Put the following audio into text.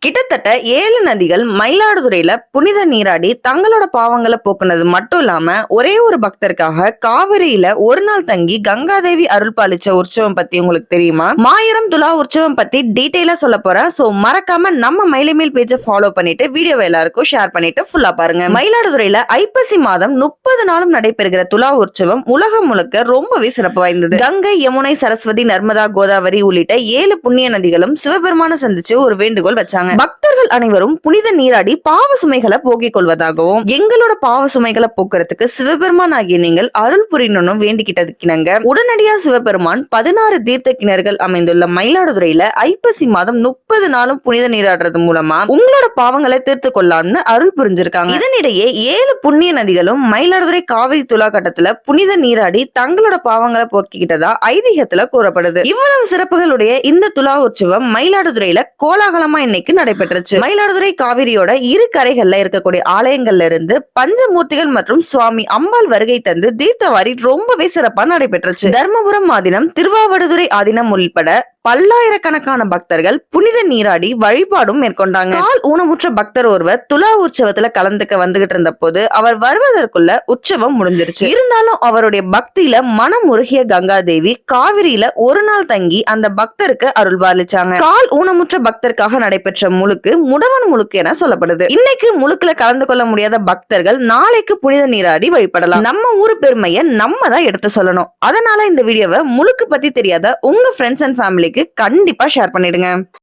கிட்டத்தட்ட 7 நதிகள் மயிலாடுதுறையில புனித நீராடி தங்களோட பாவங்களை போக்குனது மட்டும் இல்லாம ஒரே ஒரு பக்தருக்காக காவிரியில ஒரு நாள் தங்கி கங்காதேவி அருள் பாலிச்ச உற்சவம் பத்தி உங்களுக்கு தெரியுமா? மாயிரம் துலா உற்சவம் பத்தி டீடைலா சொல்ல போறேன். சோ மறக்காம நம்ம மயிலைமேல் பேஜை ஃபாலோ பண்ணிட்டு வீடியோவை எல்லாருக்கும் ஷேர் பண்ணிட்டு ஃபுல்லா பாருங்க. மயிலாடுதுறையில ஐப்பசி மாதம் 30 நாளும் நடைபெறுகிற துலா உற்சவம் உலகம் முழுக்க ரொம்பவே சிறப்பு வாய்ந்தது. கங்கை, யமுனை, சரஸ்வதி, நர்மதா, கோதாவரி உள்ளிட்ட 7 புண்ணிய நதிகளும் சிவபெருமான சந்திச்சு ஒரு வேண்டுகோள் வச்சாங்க. பக்தர்கள் அனைவரும் புனித நீராடி பாவ சுமைகளை போக்கிக் கொள்வதாகவும் எங்களோட பாவ சுமைகளை போக்குறதுக்கு சிவபெருமான் ஆகிய நீங்கள் அருள் புரியணும் வேண்டிக்கிட்டதுக்கினங்க உடனடியா சிவபெருமான் 16 தீர்த்த கிணறுகள் அமைந்துள்ள மயிலாடுதுறையில ஐப்பசி மாதம் 30 நாளும் புனித நீராடுறது மூலமா உங்களோட பாவங்களை தீர்த்து கொள்ளலாம்னு அருள் புரிஞ்சிருக்காங்க. இதனிடையே 7 புண்ணிய நதிகளும் மயிலாடுதுறை காவிரி துலா கட்டத்துல புனித நீராடி தங்களோட பாவங்களை போக்கிக்கிட்டதா ஐதீகத்துல கூறப்படுது. இவ்வளவு சிறப்புகளுடைய இந்த துலா உற்சவம் மயிலாடுதுறையில கோலாகலமா இன்னைக்கு நடைபெற்றுச்சு. மயிலாடுதுறை காவிரியோட இரு கரைகள்ல இருக்கக்கூடிய ஆலயங்கள்ல இருந்து பஞ்சமூர்த்திகள் மற்றும் சுவாமி அம்பாள் வருகை தந்து தீர்த்தவாரி ரொம்பவே சிறப்பா நடைபெற்றுச்சு. தர்மபுரம் ஆதீனம், திருவாவடுதுறை ஆதீனம் உள்பட பல்லாயிரக்கணக்கான பக்தர்கள் புனித நீராடி வழிபாடும் மேற்கொண்டாங்க. கால் ஊனமுற்ற பக்தர் ஒருவர் துலா உற்சவத்துல கலந்துக்க வந்துகிட்டு இருந்த போது அவர் வருவதற்குள்ள உற்சவம் முடிஞ்சிருச்சு. இருந்தாலும் அவருடைய பக்தியில மனம் உருகிய கங்காதேவி காவிரியில ஒரு நாள் தங்கி அந்த பக்தருக்கு அருள் பாலிச்சாங்க. கால் ஊனமுற்ற பக்தருக்காக நடைபெற்ற முழுக்கு முடவன் முழுக்கு என சொல்லப்படுது. இன்னைக்கு முழுக்குல கலந்து கொள்ள முடியாத பக்தர்கள் நாளைக்கு புனித நீராடி வழிபடலாம். நம்ம ஊரு பெருமையை நம்ம தான் எடுத்து சொல்லணும். அதனால இந்த வீடியோவை முழுக்கு பத்தி தெரியாத உங்க ஃப்ரெண்ட்ஸ் அண்ட் ஃபேமிலிக்கு கண்டிப்பா ஷேர் பண்ணிடுங்க.